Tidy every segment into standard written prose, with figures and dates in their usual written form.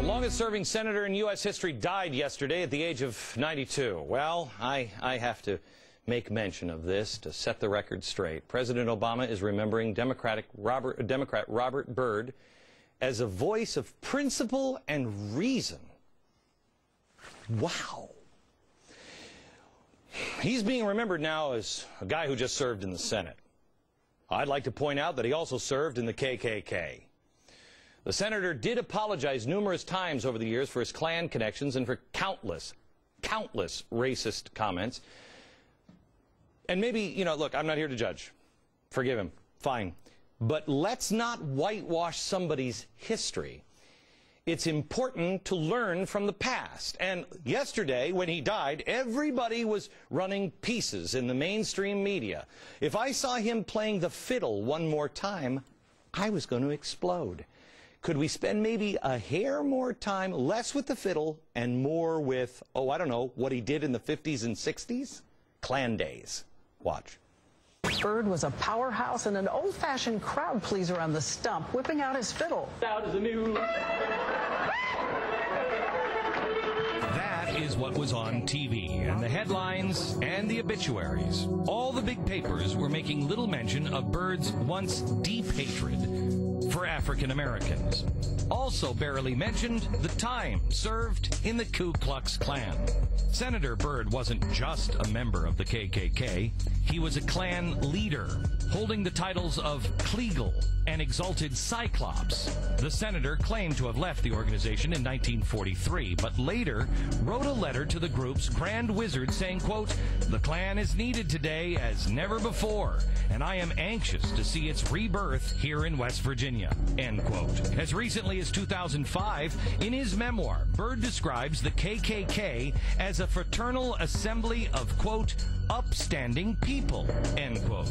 longest-serving senator in U.S. history died yesterday at the age of 92. Well, I have to make mention of this to set the record straight. President Obama is remembering Democrat Robert Byrd as a voice of principle and reason. Wow. He's being remembered now as a guy who just served in the Senate. I'd like to point out that he also served in the KKK. The senator did apologize numerous times over the years for his Klan connections and for countless racist comments. And maybe, you know, look, I'm not here to judge. Forgive him. Fine. But let's not whitewash somebody's history. It's important to learn from the past. And yesterday, when he died, everybody was running pieces in the mainstream media. If I saw him playing the fiddle one more time, I was going to explode. Could we spend maybe a hair more time, less with the fiddle, and more with, oh, I don't know, what he did in the 50s and 60s? Klan days. Watch. Byrd was a powerhouse and an old-fashioned crowd pleaser on the stump, whipping out his fiddle. Out as a new... That is what was on TV, and the headlines and the obituaries. All the big papers were making little mention of Byrd's once deep hatred for African Americans. Also barely mentioned, the time served in the Ku Klux Klan. Senator Byrd wasn't just a member of the KKK. He was a Klan leader, holding the titles of Kleagle and Exalted Cyclops. The senator claimed to have left the organization in 1943, but later wrote a letter to the group's Grand Wizard saying, quote, "The Klan is needed today as never before, and I am anxious to see its rebirth here in West Virginia," end quote. As recently as 2005, in his memoir, Byrd describes the KKK as a fraternal assembly of, quote, upstanding people, end quote.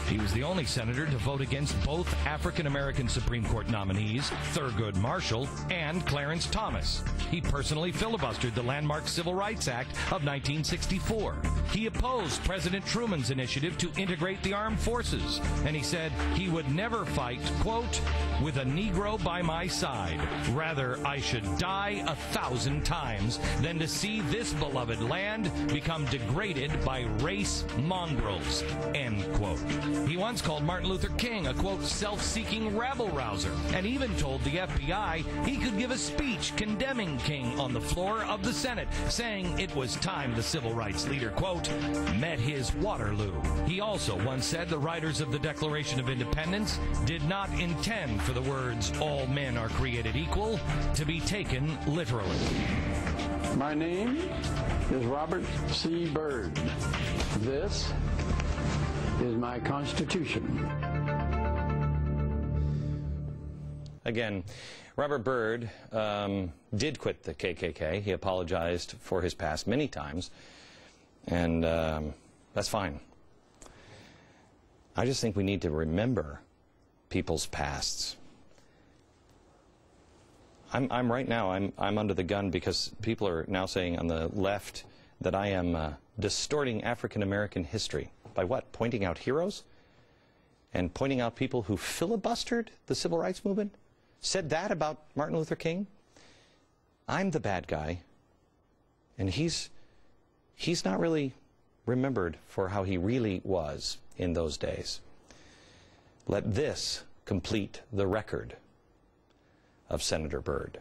He was the only senator to vote against both African-American Supreme Court nominees, Thurgood Marshall and Clarence Thomas. He personally filibustered the landmark Civil Rights Act of 1964. He opposed President Truman's initiative to integrate the armed forces, and he said he would never fight, quote, with a Negro by my side. Rather, I should die 1,000 times than to see this beloved land become degraded by race mongrels, end quote. He once called Martin Luther King a, quote, self-seeking rabble-rouser, and even told the FBI he could give a speech condemning King on the floor of the Senate, saying it was time the civil rights leader, quote, met his Waterloo. He also once said the writers of the Declaration of Independence did not intend for the words, all men are created equal, to be taken literally. My name is Robert C. Byrd. This is my Constitution. Again, Robert Byrd did quit the KKK. He apologized for his past many times, and that's fine. I just think we need to remember people's pasts. I'm right now, I'm under the gun because people are now saying on the left that I am distorting African-American history. By what? Pointing out heroes? And pointing out people who filibustered the civil rights movement? Said that about Martin Luther King? I'm the bad guy. And he's not really remembered for how he really was in those days. Let this complete the record of Senator Byrd.